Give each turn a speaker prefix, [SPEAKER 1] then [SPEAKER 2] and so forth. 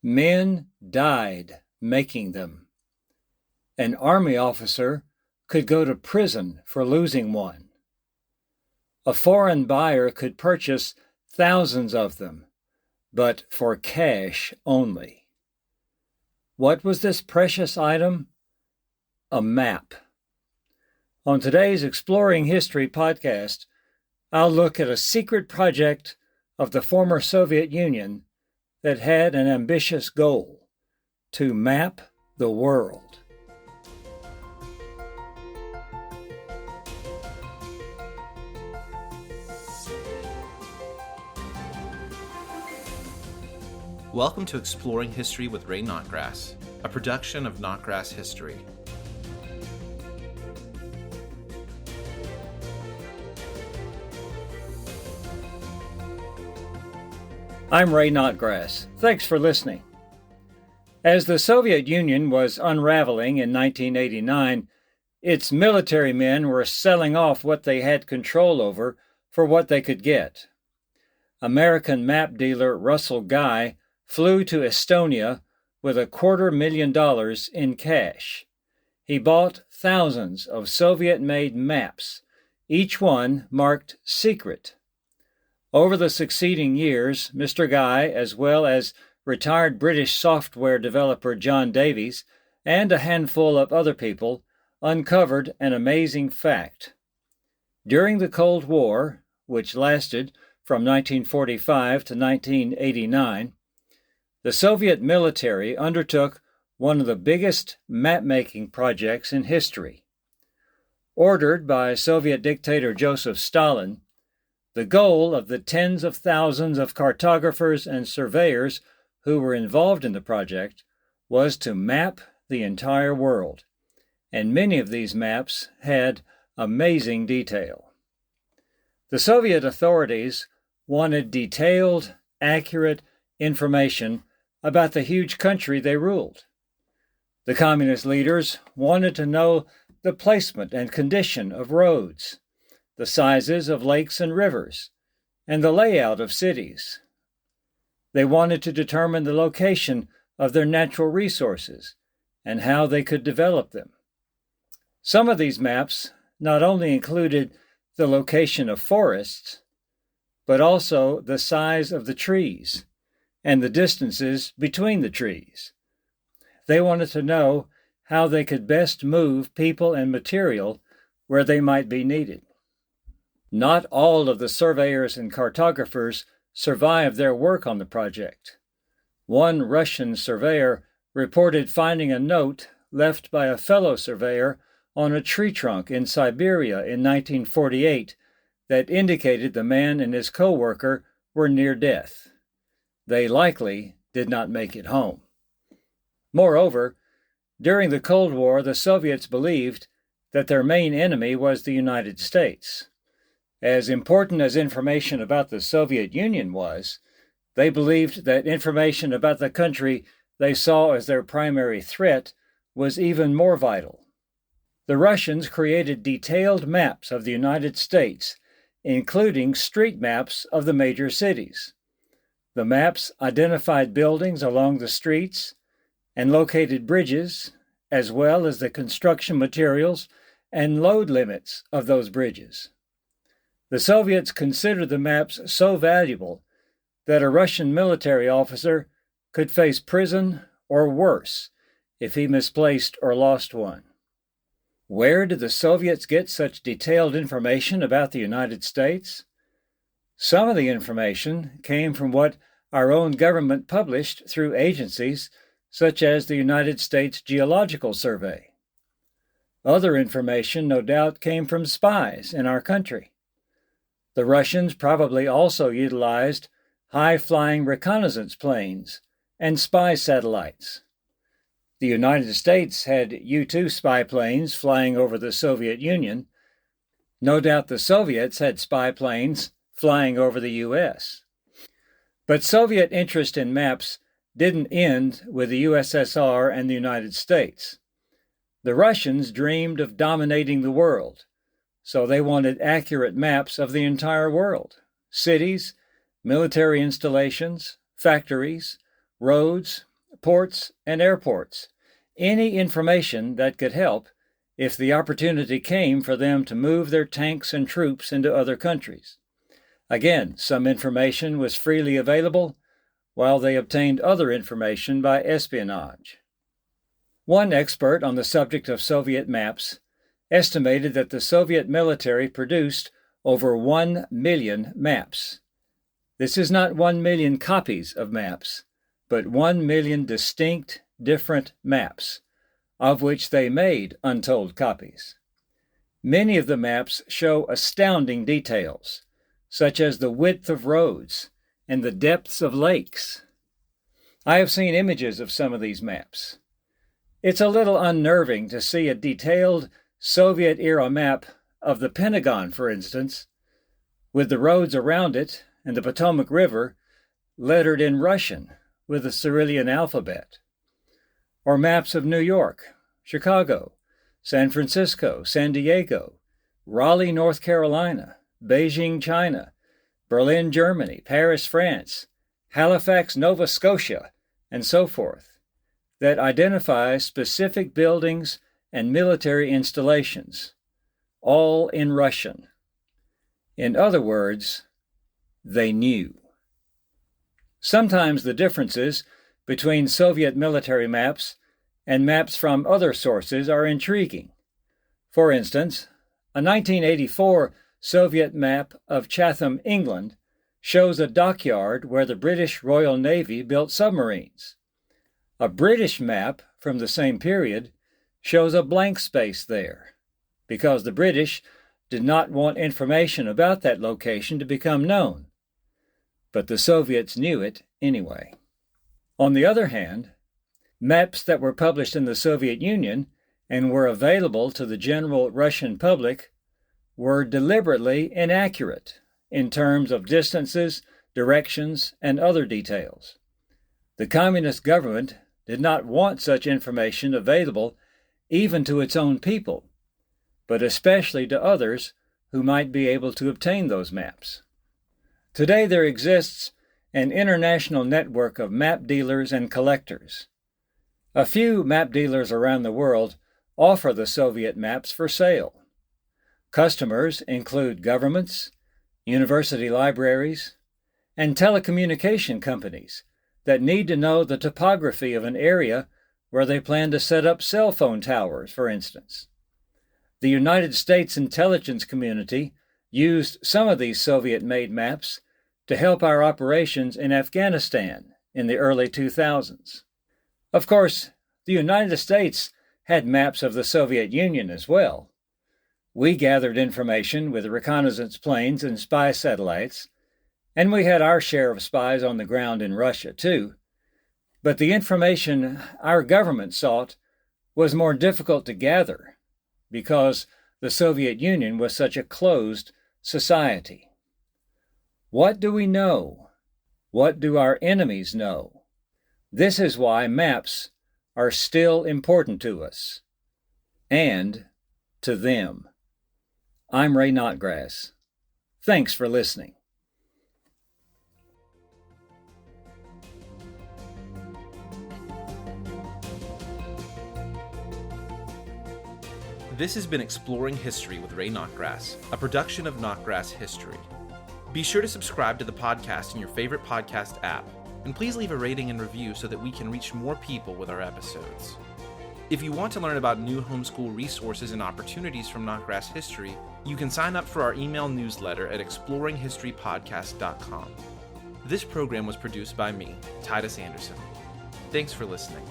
[SPEAKER 1] Men died making them. An army officer could go to prison for losing one. A foreign buyer could purchase thousands of them, but for cash only. What was this precious item? A map. On today's Exploring History podcast, I'll look at a secret project of the former Soviet Union that had an ambitious goal: to map the world.
[SPEAKER 2] Welcome to Exploring History with Ray Notgrass, a production of Notgrass History.
[SPEAKER 1] I'm Ray Notgrass. Thanks for listening. As the Soviet Union was unraveling in 1989, its military men were selling off what they had control over for what they could get. American map dealer Russell Guy flew to Estonia with $250,000 in cash. He bought thousands of Soviet-made maps, each one marked secret. Over the succeeding years, Mr. Guy, as well as retired British software developer John Davies and a handful of other people, uncovered an amazing fact. During the Cold War, which lasted from 1945 to 1989, the Soviet military undertook one of the biggest map-making projects in history. Ordered by Soviet dictator Joseph Stalin, the goal of the tens of thousands of cartographers and surveyors who were involved in the project was to map the entire world, and many of these maps had amazing detail. The Soviet authorities wanted detailed, accurate information about the huge country they ruled. The communist leaders wanted to know the placement and condition of roads, the sizes of lakes and rivers, and the layout of cities. They wanted to determine the location of their natural resources and how they could develop them. Some of these maps not only included the location of forests, but also the size of the trees and the distances between the trees. They wanted to know how they could best move people and material where they might be needed. Not all of the surveyors and cartographers survived their work on the project. One Russian surveyor reported finding a note left by a fellow surveyor on a tree trunk in Siberia in 1948 that indicated the man and his co-worker were near death. They likely did not make it home. Moreover, during the Cold War, the Soviets believed that their main enemy was the United States. As important as information about the Soviet Union was, they believed that information about the country they saw as their primary threat was even more vital. The Russians created detailed maps of the United States, including street maps of the major cities. The maps identified buildings along the streets and located bridges, as well as the construction materials and load limits of those bridges. The Soviets considered the maps so valuable that a Russian military officer could face prison or worse if he misplaced or lost one. Where did the Soviets get such detailed information about the United States? Some of the information came from what our own government published through agencies such as the United States Geological Survey. Other information, no doubt, came from spies in our country. The Russians probably also utilized high-flying reconnaissance planes and spy satellites. The United States had U-2 spy planes flying over the Soviet Union. No doubt the Soviets had spy planes flying over the U.S. But Soviet interest in maps didn't end with the USSR and the United States. The Russians dreamed of dominating the world, so they wanted accurate maps of the entire world: cities, military installations, factories, roads, ports and airports, any information that could help if the opportunity came for them to move their tanks and troops into other countries. Again, some information was freely available, while they obtained other information by espionage. One expert on the subject of Soviet maps estimated that the Soviet military produced over 1 million maps. This is not 1 million copies of maps, but 1 million distinct, different maps, of which they made untold copies. Many of the maps show astounding details, such as the width of roads and the depths of lakes. I have seen images of some of these maps. It's a little unnerving to see a detailed Soviet-era map of the Pentagon, for instance, with the roads around it and the Potomac River lettered in Russian with the Cyrillic alphabet, or maps of New York, Chicago, San Francisco, San Diego, Raleigh, North Carolina, Beijing, China, Berlin, Germany, Paris, France, Halifax, Nova Scotia, and so forth, that identify specific buildings and military installations, all in Russian. In other words, they knew. Sometimes the differences between Soviet military maps and maps from other sources are intriguing. For instance, a 1984 Soviet map of Chatham, England, shows a dockyard where the British Royal Navy built submarines. A British map from the same period shows a blank space there, because the British did not want information about that location to become known. But the Soviets knew it anyway. On the other hand, maps that were published in the Soviet Union and were available to the general Russian public were deliberately inaccurate in terms of distances, directions, and other details. The communist government did not want such information available even to its own people, but especially to others who might be able to obtain those maps. Today there exists an international network of map dealers and collectors. A few map dealers around the world offer the Soviet maps for sale. Customers include governments, university libraries, and telecommunication companies that need to know the topography of an area where they plan to set up cell phone towers, for instance. The United States intelligence community used some of these Soviet-made maps to help our operations in Afghanistan in the early 2000s. Of course, the United States had maps of the Soviet Union as well. We gathered information with reconnaissance planes and spy satellites, and we had our share of spies on the ground in Russia, too. But the information our government sought was more difficult to gather because the Soviet Union was such a closed society. What do we know? What do our enemies know? This is why maps are still important to us, and to them. I'm Ray Notgrass. Thanks for listening.
[SPEAKER 2] This has been Exploring History with Ray Notgrass, a production of Notgrass History. Be sure to subscribe to the podcast in your favorite podcast app, and please leave a rating and review so that we can reach more people with our episodes. If you want to learn about new homeschool resources and opportunities from Notgrass History, you can sign up for our email newsletter at exploringhistorypodcast.com. This program was produced by me, Titus Anderson. Thanks for listening.